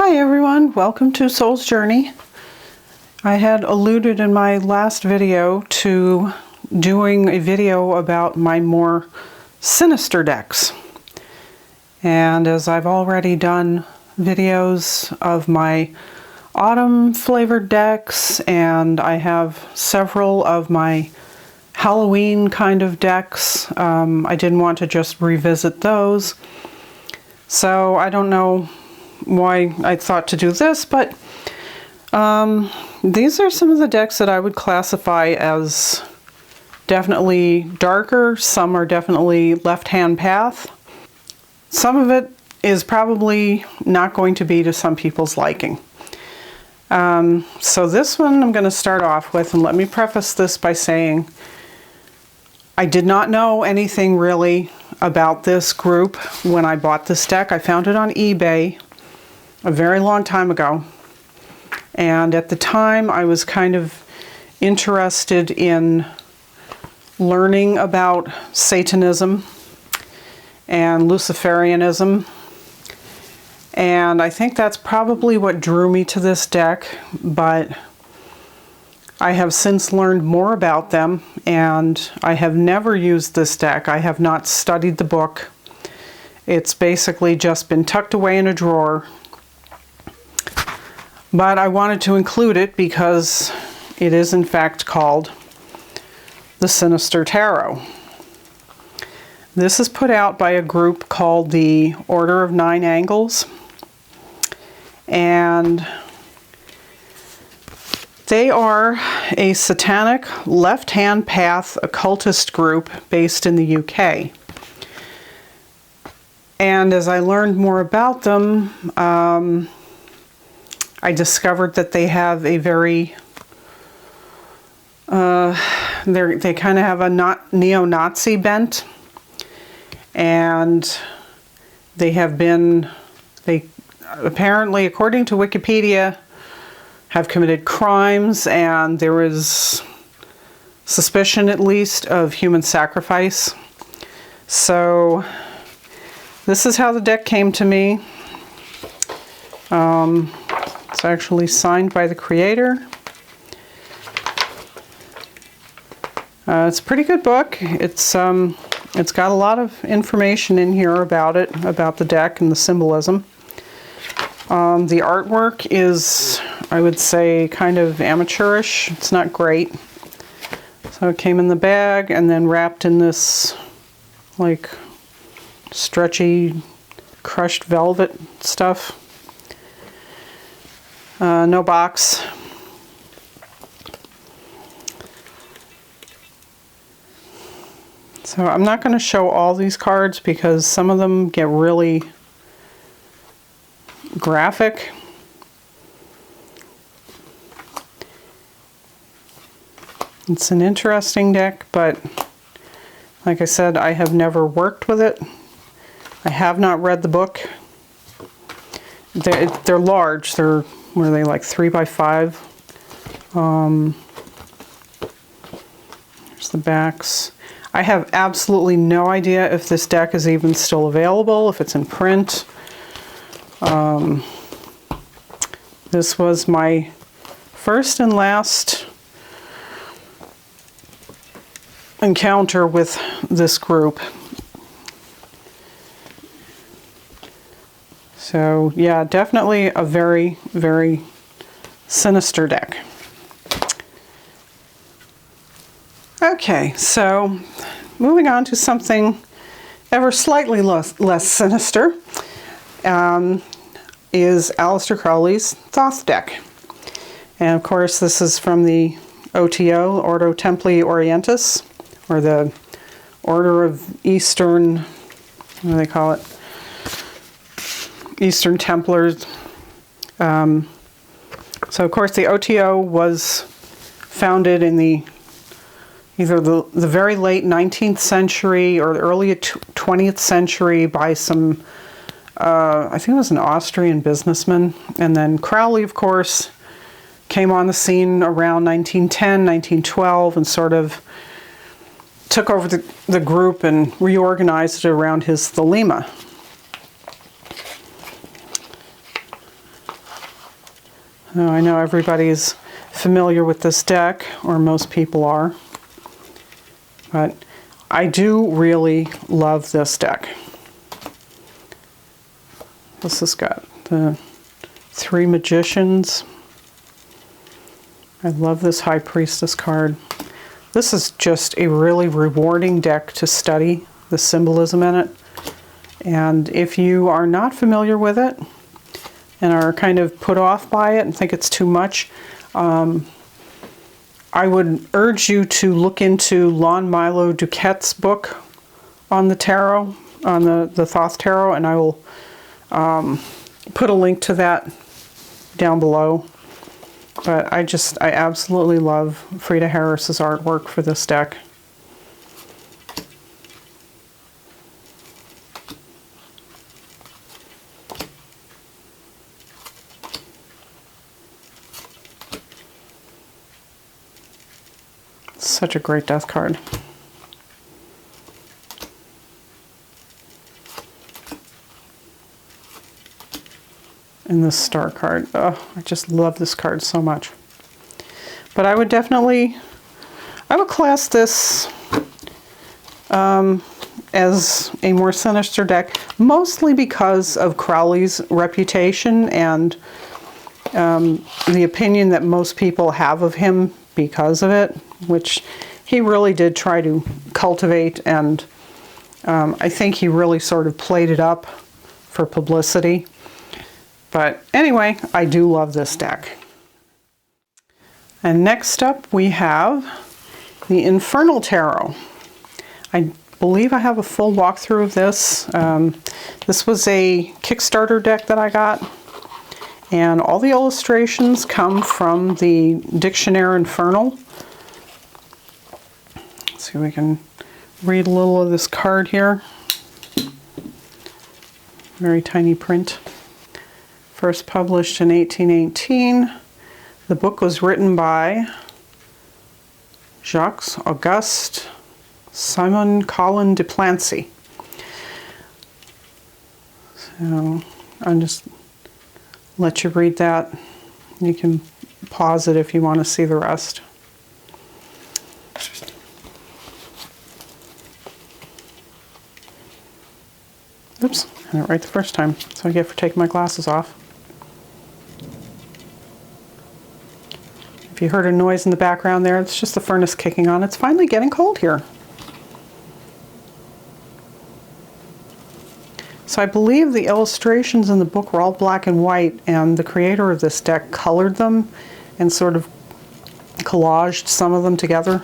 Hi everyone, welcome to Soul's Journey. I had alluded in my last video to doing a video about my more sinister decks. And as I've already done videos of my autumn flavored decks, and I have several of my Halloween kind of decks, I didn't want to just revisit those. So I don't know why I thought to do this, but these are some of the decks that I would classify as definitely darker. Some are definitely left-hand path. Some of it is probably not going to be to some people's liking. So this one I'm going to start off with, and let me preface this by saying I did not know anything really about this group when I bought this deck. I found it on eBay a very long time ago, and at the time I was kind of interested in learning about Satanism and Luciferianism, and I think that's probably what drew me to this deck. But I have since learned more about them, and I have never used this deck. I have not studied the book. It's basically just been tucked away in a drawer. But I wanted to include it because it is in fact called the Sinister Tarot. This is put out by a group called the Order of Nine Angles, and they are a satanic left-hand path occultist group based in the UK. And as I learned more about them, I discovered that they have a very, they kind of have a neo-Nazi bent, and they apparently, according to Wikipedia, have committed crimes, and there is suspicion, at least, of human sacrifice. So this is how the deck came to me. It's actually signed by the creator. It's a pretty good book. It's got a lot of information in here about it, about the deck and the symbolism. The artwork is, I would say, kind of amateurish. It's not great. So it came in the bag and then wrapped in this like stretchy crushed velvet stuff. No box. So I'm not going to show all these cards because some of them get really graphic. It's an interesting deck, but like I said, I have never worked with it. I have not read the book. They're large. They're, what are they, like 3 by 5? Here's the backs. I have absolutely no idea if this deck is even still available, if it's in print. This was my first and last encounter with this group. So yeah, definitely a very, very sinister deck. Okay, so moving on to something ever slightly less sinister, is Aleister Crowley's Thoth deck. And of course this is from the OTO, Ordo Templi Orientis, or the Order of Eastern, what do they call it? Eastern Templars. So of course the OTO was founded in either the very late 19th century or the early 20th century by some, I think it was an Austrian businessman. And then Crowley, of course, came on the scene around 1910, 1912, and sort of took over the group and reorganized it around his thelema. Now, I know everybody's familiar with this deck, or most people are, but I do really love this deck. This has got the 3 Magicians. I love this High Priestess card. This is just a really rewarding deck to study the symbolism in it. And if you are not familiar with it and are kind of put off by it and think it's too much, I would urge you to look into Lon Milo Duquette's book on the tarot, on the Thoth Tarot, and I will put a link to that down below. But I absolutely love Frida Harris's artwork for this deck. Such a great death card. And this star card. Oh, I just love this card so much. But I would class this as a more sinister deck, mostly because of Crowley's reputation and the opinion that most people have of him because of it, which he really did try to cultivate, and I think he really sort of played it up for publicity. But anyway, I do love this deck. And next up we have the Infernal Tarot. I believe I have a full walkthrough of this. This was a Kickstarter deck that I got, and all the illustrations come from the Dictionary Infernal. Let's see if we can read a little of this card here. Very tiny print. First published in 1818. The book was written by Jacques Auguste Simon Colin de Plancy. So I'll just let you read that. You can pause it if you want to see the rest. Oops, I got it right the first time. So I get for taking my glasses off. If you heard a noise in the background there, it's just the furnace kicking on. It's finally getting cold here. So I believe the illustrations in the book were all black and white, and the creator of this deck colored them and sort of collaged some of them together.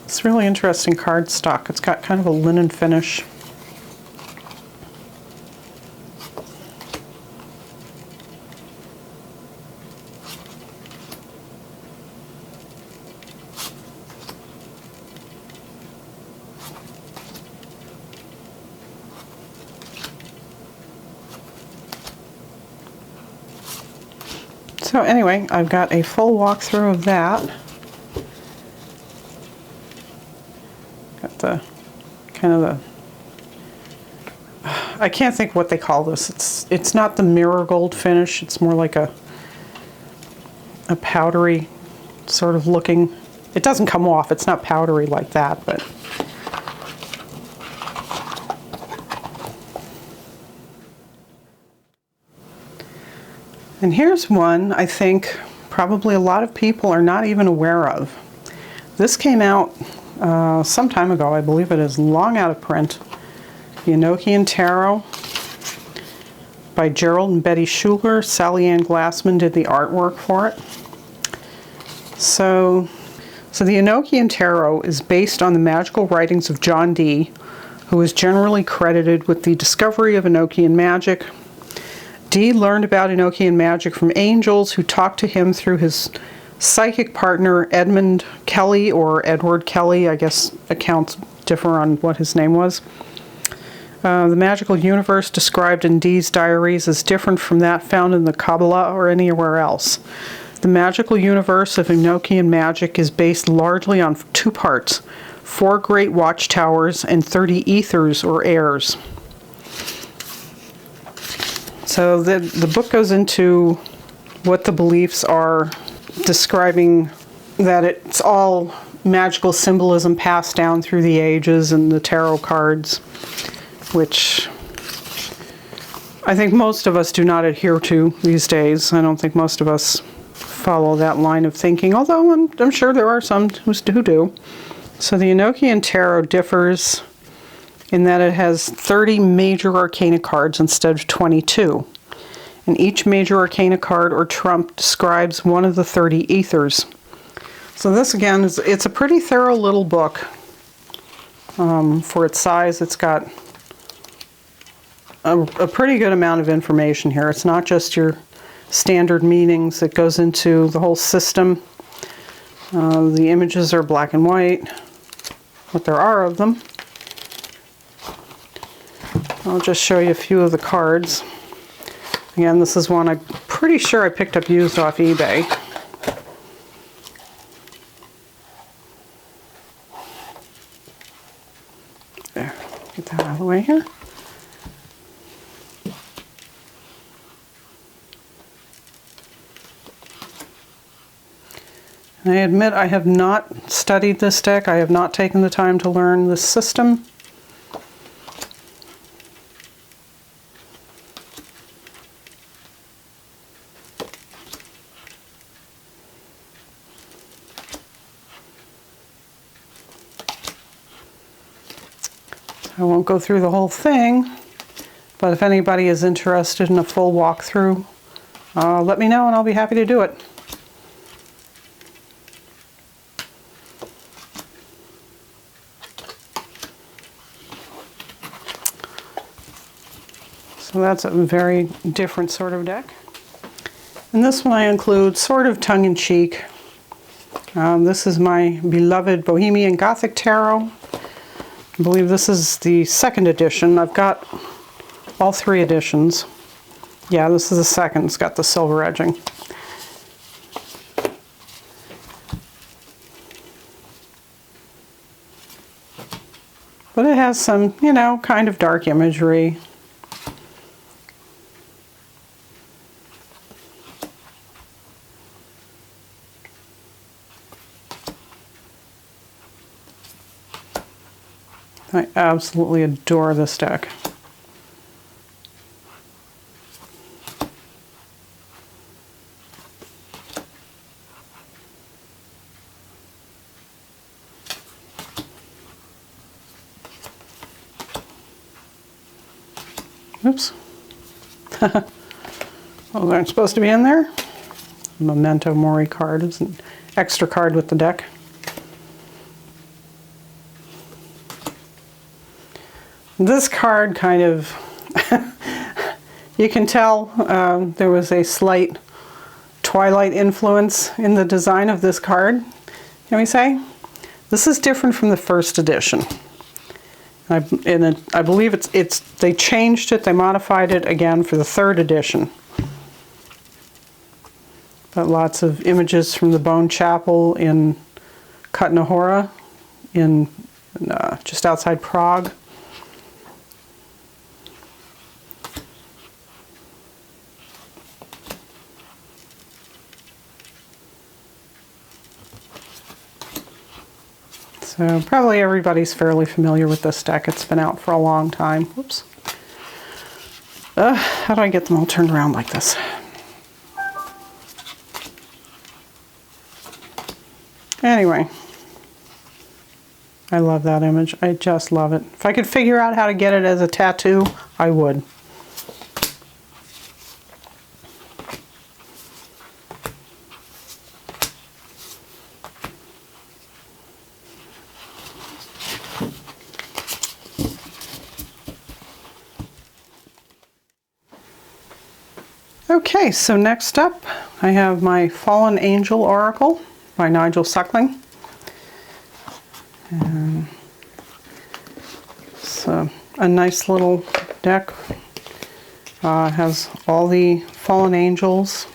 It's really interesting cardstock. It's got kind of a linen finish. So anyway, I've got a full walkthrough of that. Got the kind of the, I can't think what they call this. It's not the mirror gold finish. It's more like a powdery sort of looking. It doesn't come off. It's not powdery like that, but and here's one I think probably a lot of people are not even aware of. This came out some time ago. I believe it is long out of print. The Enoki Tarot by Gerald and Betty Schuler. Sally Ann Glassman did the artwork for it. So the Enoki Tarot is based on the magical writings of John Dee, who is generally credited with the discovery of Enochian magic. Dee learned about Enochian magic from angels who talked to him through his psychic partner Edmund Kelly, or Edward Kelly. I guess accounts differ on what his name was. The magical universe described in Dee's diaries is different from that found in the Kabbalah or anywhere else. The magical universe of Enochian magic is based largely on 2 parts: 4 great watchtowers and 30 ethers or airs. So the book goes into what the beliefs are, describing that it's all magical symbolism passed down through the ages and the tarot cards, which I think most of us do not adhere to these days. I don't think most of us follow that line of thinking, although I'm sure there are some who do. So the Enochian Tarot differs in that it has 30 major arcana cards instead of 22. And each major arcana card or trump describes one of the 30 ethers. So this again, it's a pretty thorough little book. For its size, it's got a pretty good amount of information here. It's not just your standard meanings. It goes into the whole system. The images are black and white, what there are of them. I'll just show you a few of the cards. Again, this is one I'm pretty sure I picked up used off eBay. There, get that out of the way here. And I admit I have not studied this deck. I have not taken the time to learn this system. I won't go through the whole thing, but if anybody is interested in a full walkthrough, let me know and I'll be happy to do it. So that's a very different sort of deck. And this one I include sort of tongue-in-cheek. This is my beloved Bohemian Gothic Tarot. I believe this is the 2nd edition. I've got all 3 editions. Yeah, this is the 2nd. It's got the silver edging. But it has some, you know, kind of dark imagery. I absolutely adore this deck. Oops. Oh, they aren't supposed to be in there? Memento Mori card is an extra card with the deck. This card kind of, you can tell there was a slight Twilight influence in the design of this card, can we say? This is different from the 1st edition. I believe they changed it, they modified it again for the 3rd edition. But lots of images from the Bone Chapel in Kutna in just outside Prague. So probably everybody's fairly familiar with this deck. It's been out for a long time. Whoops. How do I get them all turned around like this? Anyway, I love that image. I just love it. If I could figure out how to get it as a tattoo, I would. Okay, so next up I have my Fallen Angel Oracle by Nigel Suckling. And it's a nice little deck. Has all the fallen angels.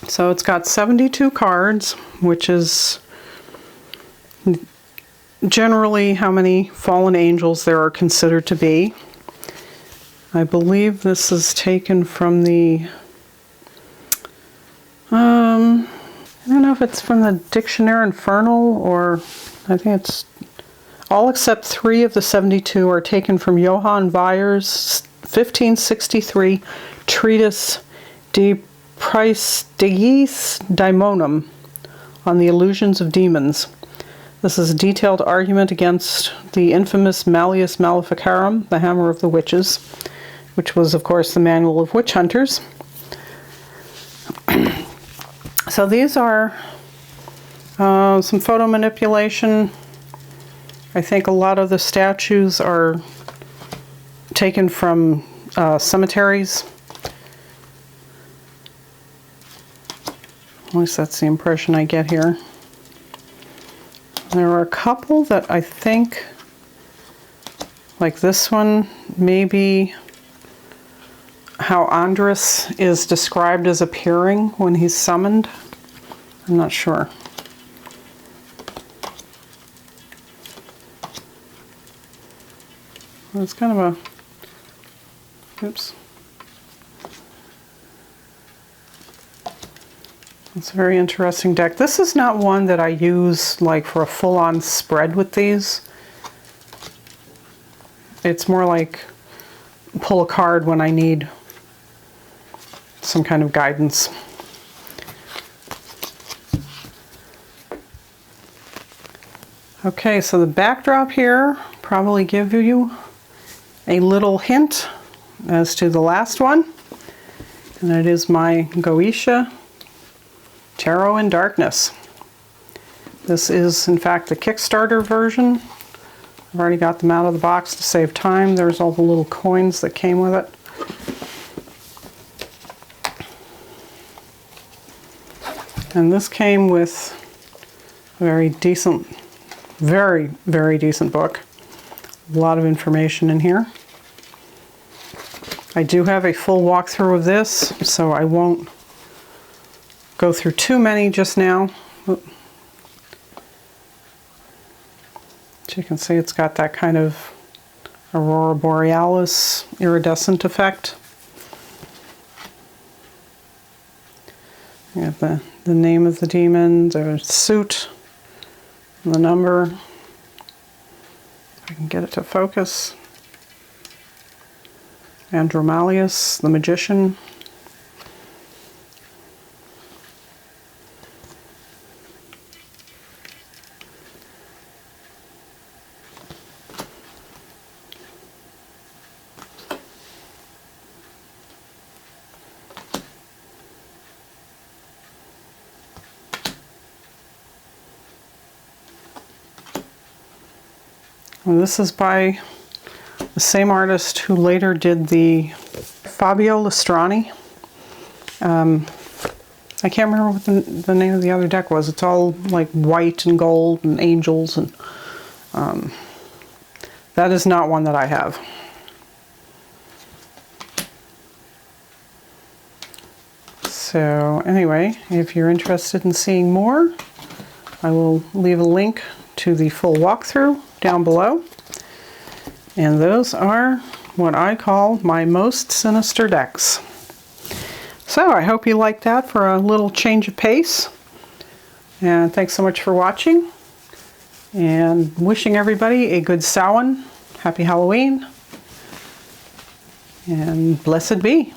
So it's got 72 cards, which is generally how many fallen angels there are considered to be. I believe this is taken from the, I don't know if it's from the Dictionnaire Infernal, or I think it's all except 3 of the 72 are taken from Johann Weyer's 1563 Treatise De Praestigiis Daemonum on the illusions of demons. This is a detailed argument against the infamous Malleus Maleficarum, the Hammer of the Witches, which was, of course, the Manual of Witch Hunters. So these are some photo manipulation. I think a lot of the statues are taken from cemeteries. At least that's the impression I get here. There are a couple that I think, like this one, maybe how Andrus is described as appearing when he's summoned. I'm not sure. It's kind of a, oops. It's a very interesting deck. This is not one that I use like for a full-on spread with these. It's more like pull a card when I need some kind of guidance. Okay, so the backdrop here probably give you a little hint as to the last one, and it is my Goetia Tarot in Darkness. This is in fact the Kickstarter version. I've already got them out of the box to save time. There's all the little coins that came with it. And this came with a very decent, very, very decent book. A lot of information in here. I do have a full walkthrough of this, so I won't go through too many just now. As you can see, it's got that kind of Aurora Borealis iridescent effect. You have the name of the demon, the suit, and the number. If I can get it to focus. Andromalius, the magician. And this is by the same artist who later did the Fabio Lestrani. I can't remember what the name of the other deck was. It's all like white and gold and angels, and that is not one that I have. So anyway, if you're interested in seeing more, I will leave a link to the full walkthrough down below. And those are what I call my most sinister decks. So I hope you liked that for a little change of pace. And thanks so much for watching. And wishing everybody a good Samhain, happy Halloween, and blessed be.